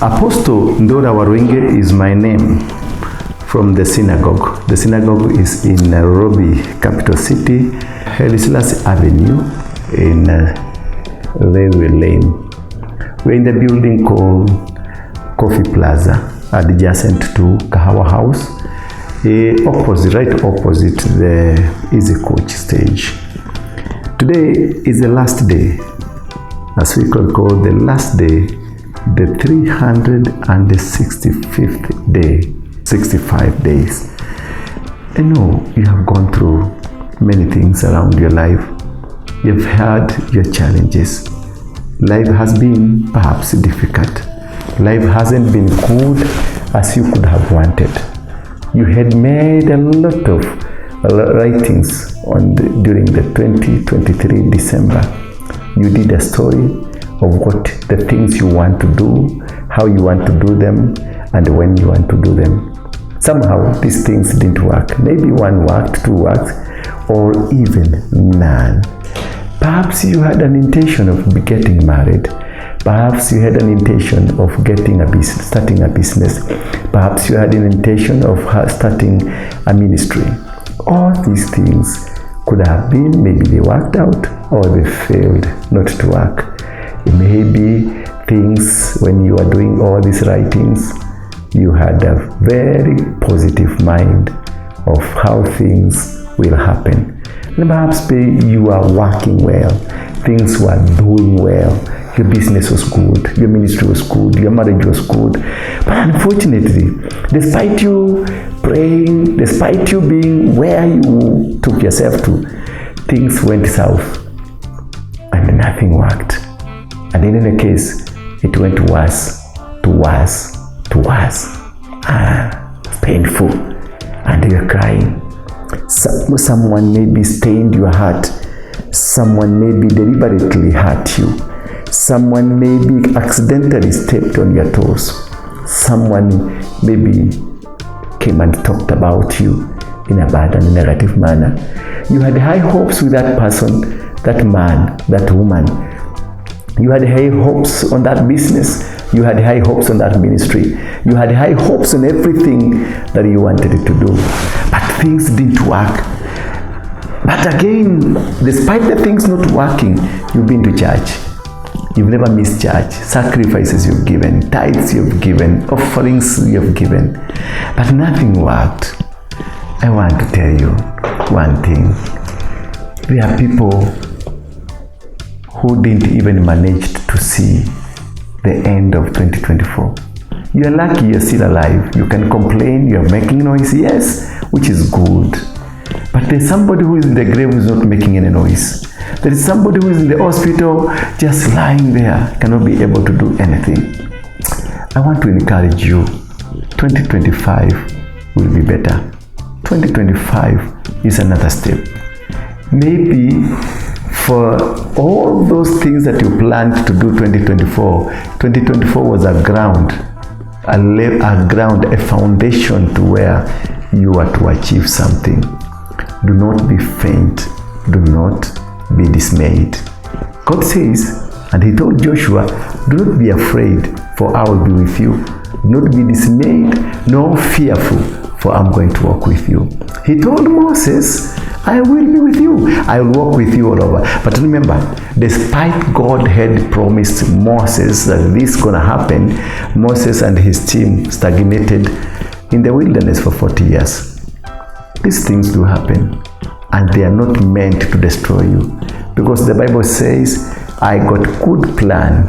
Apostle Ndura Waruinge is my name from the synagogue. The synagogue is in Nairobi, capital city, Haile Selassie Avenue in Railway Lane. We're in the building called Coffee Plaza, adjacent to Kahawa House, right opposite the Easy Coach stage. Today is the last day, as we could call the last day, the 365th day, 65 days. I know you have gone through many things around your life. You've had your challenges. Life has been perhaps difficult. Life hasn't been good as you could have wanted. You had made a lot of writings during the 2023 December. You did a story of what the things you want to do, how you want to do them, and when you want to do them. Somehow these things didn't work. Maybe one worked, two worked, or even none. Perhaps you had an intention of getting married. Perhaps you had an intention of starting a business. Perhaps you had an intention of starting a ministry. All these things could have been, maybe they worked out or they failed not to work. Maybe things, when you are doing all these writings, you had a very positive mind of how things will happen. And perhaps you are working well, things were doing well, your business was good, your ministry was good, your marriage was good. But unfortunately, despite you praying, despite you being where you took yourself to, things went south and nothing worked. And in any case, it went worse to worse to worse. Painful. And you're crying. Someone maybe stained your heart. Someone maybe deliberately hurt you. Someone maybe accidentally stepped on your toes. Someone maybe came and talked about you in a bad and negative manner. You had high hopes with that person, that man, that woman. You had high hopes on that business. You had high hopes on that ministry. You had high hopes on everything that you wanted to do. But things didn't work. But again, despite the things not working, you've been to church. You've never missed church. Sacrifices you've given, tithes you've given, offerings you've given. But nothing worked. I want to tell you one thing. There are people who didn't even manage to see the end of 2024. You're lucky you're still alive. You can complain, you're making noise, yes, which is good. But there's somebody who is in the grave who is not making any noise. There is somebody who is in the hospital just lying there, cannot be able to do anything. I want to encourage you. 2025 will be better. 2025 is another step. Maybe for all those things that you planned to do 2024 was a ground, a foundation to where you are to achieve something. Do not be faint. Do not be dismayed. God says, and he told Joshua, do not be afraid, for I will be with you. Do not be dismayed, nor fearful, for I'm going to walk with you. He told Moses, I will be with you. I will walk with you all over. But remember, despite God had promised Moses that this is going to happen, Moses and his team stagnated in the wilderness for 40 years. These things do happen, and they are not meant to destroy you. Because the Bible says, I got good plan.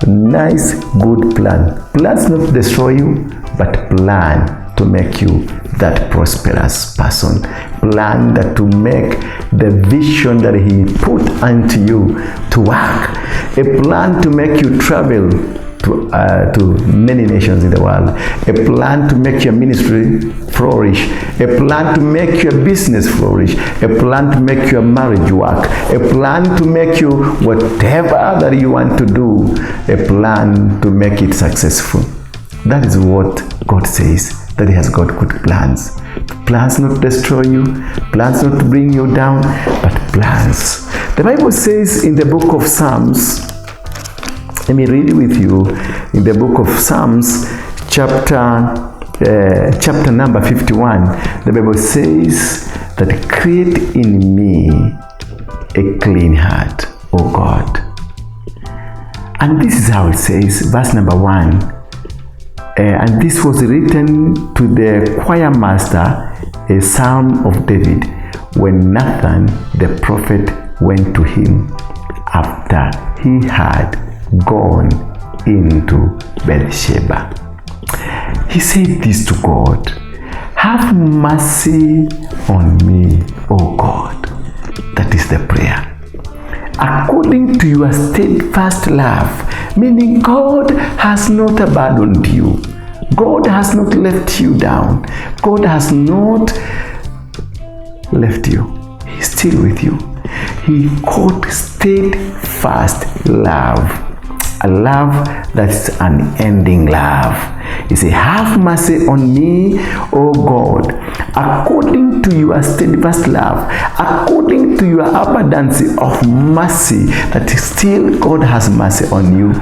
Nice, good plan. Plans not to destroy you, but plan to make you that prosperous person. Plan that to make the vision that he put unto you to work. A plan to make you travel to many nations in the world. A plan to make your ministry flourish. A plan to make your business flourish. A plan to make your marriage work. A plan to make you whatever that you want to do. A plan to make it successful. That is what God says, that he has got good plans. Plans not to destroy you, plans not to bring you down, but plans. The Bible says in the book of Psalms, Let me read with you in the book of Psalms, chapter number 51. The Bible says that create in me a clean heart, O God. And this is how it says, verse number 1. And this was written to the choir master, a psalm of David, when Nathan the prophet went to him after he had gone into Bathsheba. He said this to God, have mercy on me, O God. That is the prayer. According to your steadfast love, meaning God has not abandoned you. God has not left you down. God has not left you. He's still with you. He called steadfast love, a love that is unending love. He said, have mercy on me, O God, according to your steadfast love, according to your abundance of mercy, that still God has mercy on you.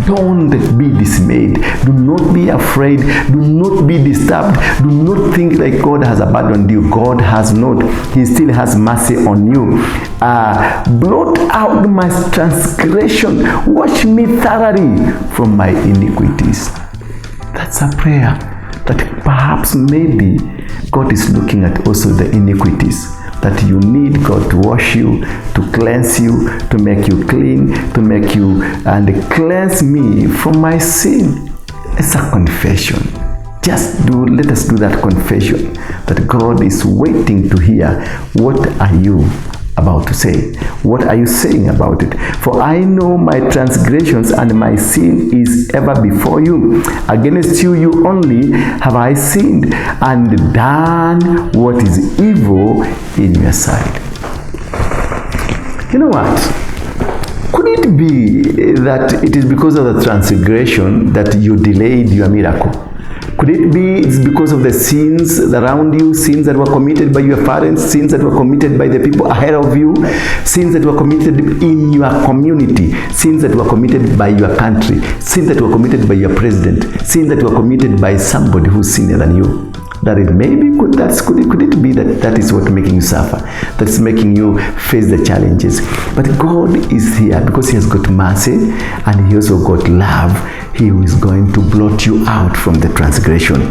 Don't be dismayed. Do not be afraid. Do not be disturbed. Do not think like God has abandoned you. God has not. He still has mercy on you. Blot out my transgression. Wash me thoroughly from my iniquities. That's a prayer that perhaps maybe God is looking at also the iniquities, that you need God to wash you, to cleanse you, to make you clean, to make you and cleanse me from my sin. It's a confession. Let us do that confession, that God is waiting to hear. What are you about to say? What are you saying about it? For I know my transgressions and my sin is ever before you. Against you, you only have I sinned and done what is evil in your sight. You know what? Could it be that it is because of the transgression that you delayed your miracle? Could it be it's because of the sins around you, sins that were committed by your parents, sins that were committed by the people ahead of you, sins that were committed in your community, sins that were committed by your country, sins that were committed by your president, sins that were committed by somebody who's senior than you? That it maybe could it be that is what making you suffer, that's making you face the challenges? But God is here because He has got mercy and He also got love. He is going to blot you out from the transgression.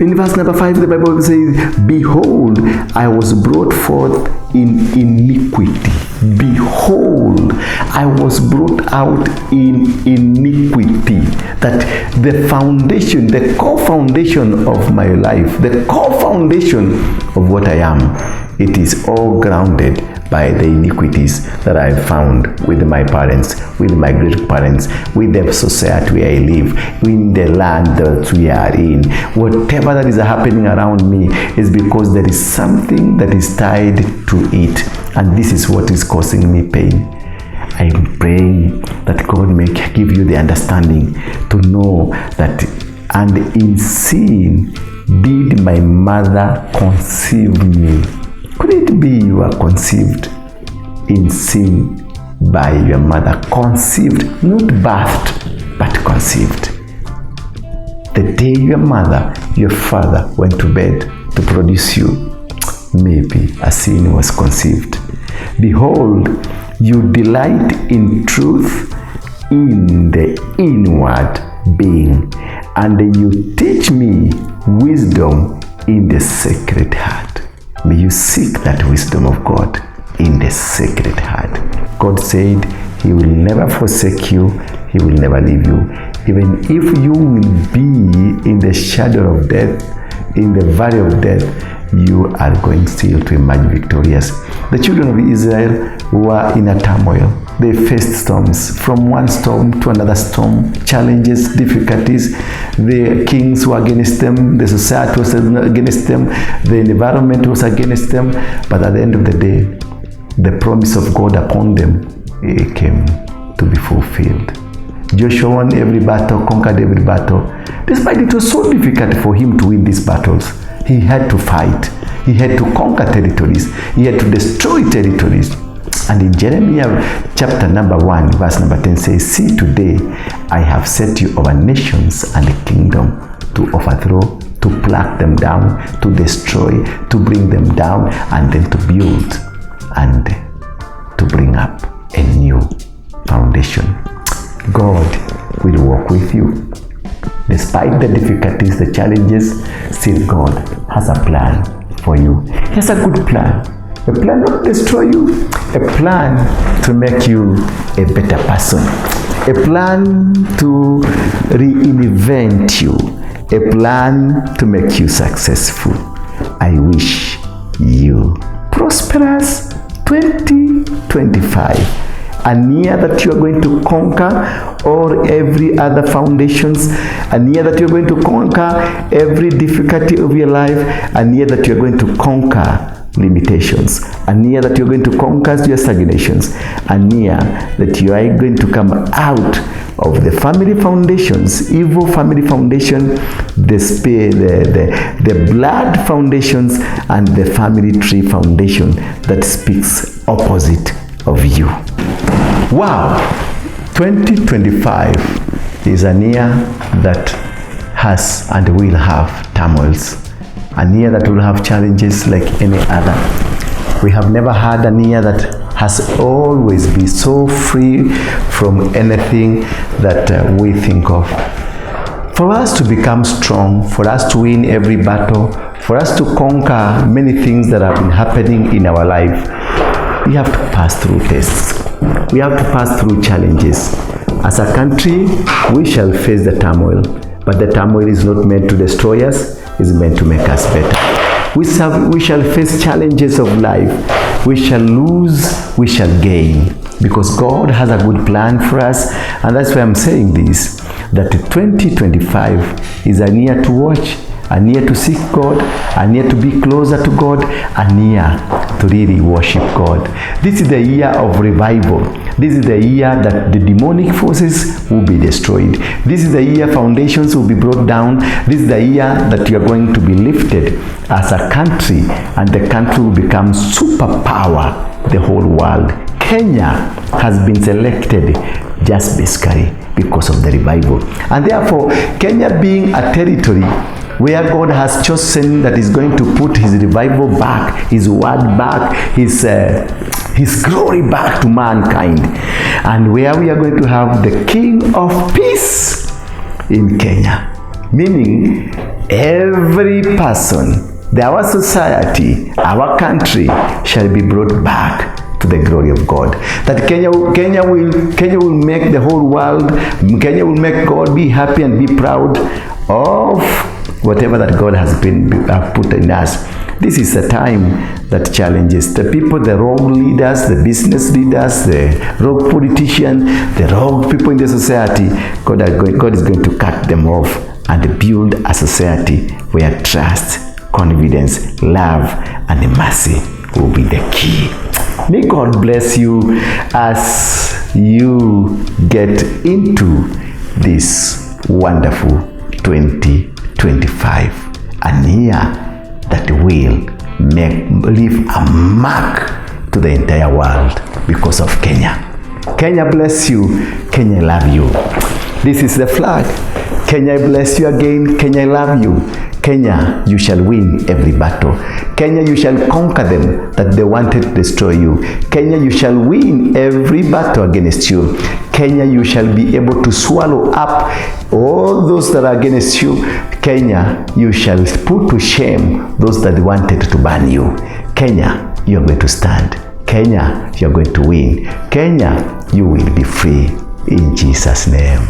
In verse number 5, the Bible says, behold, I was brought forth in iniquity. Behold, I was brought out in iniquity. That the foundation, the core foundation of my life, the core foundation of what I am, it is all grounded by the iniquities that I found with my parents, with my great parents, with the society where I live, in the land that we are in. Whatever that is happening around me is because there is something that is tied to it, and this is what is causing me pain. I am praying that God may give you the understanding to know that, and in sin did my mother conceive me. Could it be you are conceived in sin by your mother? Conceived, not birthed, but conceived. The day your mother, your father went to bed to produce you, maybe a sin was conceived. Behold, you delight in truth in the inward being, and you teach me wisdom in the sacred heart. May you seek that wisdom of God in the sacred heart. God said He will never forsake you. He will never leave you. Even if you will be in the shadow of death, in the valley of death, you are going still to emerge victorious. The children of Israel were in a turmoil. They faced storms, from one storm to another storm, challenges, difficulties. The kings were against them, the society was against them, the environment was against them. But at the end of the day, the promise of God upon them came to be fulfilled. Joshua won every battle, conquered every battle. Despite it was so difficult for him to win these battles, he had to fight. He had to conquer territories. He had to destroy territories. And in Jeremiah chapter number 1, verse number 10 says, "See, today I have set you over nations and a kingdom to overthrow, to pluck them down, to destroy, to bring them down, and then to build and to bring up a new foundation." God will walk with you. Despite the difficulties, the challenges, still God has a plan for you. He has a good plan. A plan not to destroy you, a plan to make you a better person, a plan to reinvent you, a plan to make you successful. I wish you prosperous 2025, a year that you are going to conquer all every other foundations, a year that you are going to conquer every difficulty of your life, a year that you are going to conquer limitations, a year that you're going to conquer your stagnations, a year that you are going to come out of the family foundations, evil family foundation, the blood foundations, and the family tree foundation that speaks opposite of you. Wow! 2025 is a year that has and will have turmoils. A year that will have challenges like any other. We have never had a year that has always been so free from anything that we think of. For us to become strong, for us to win every battle, for us to conquer many things that have been happening in our life, we have to pass through tests. We have to pass through challenges. As a country, we shall face the turmoil, but the turmoil is not meant to destroy us. Is meant to make us better. We shall face challenges of life. We shall lose, we shall gain, because God has a good plan for us. And that's why I'm saying this, that 2025 is a year to watch, a year to seek God, a year to be closer to God, a year to really worship God. This is the year of revival. This is the year that the demonic forces will be destroyed. This is the year foundations will be brought down. This is the year that you are going to be lifted as a country, and the country will become superpower, the whole world. Kenya has been selected just basically because of the revival. And therefore, Kenya being a territory where God has chosen that is going to put his revival back, his word back, his glory back to mankind, and where we are going to have the King of Peace in Kenya, meaning every person, our society, our country shall be brought back to the glory of God. That Kenya will make the whole world, Kenya will make God be happy and be proud of whatever that God has put in us. This is a time that challenges the people, the wrong leaders, the business leaders, the wrong politicians, the wrong people in the society. God is going to cut them off and build a society where trust, confidence, love, and mercy will be the key. May God bless you as you get into this wonderful 2025, a year that will leave a mark to the entire world because of Kenya. Kenya bless you. Kenya love you. This is the flag. Kenya bless you again. Kenya love you. Kenya, you shall win every battle. Kenya, you shall conquer them that they wanted to destroy you. Kenya, you shall win every battle against you. Kenya, you shall be able to swallow up all those that are against you. Kenya, you shall put to shame those that wanted to ban you. Kenya, you are going to stand. Kenya, you are going to win. Kenya, you will be free in Jesus' name.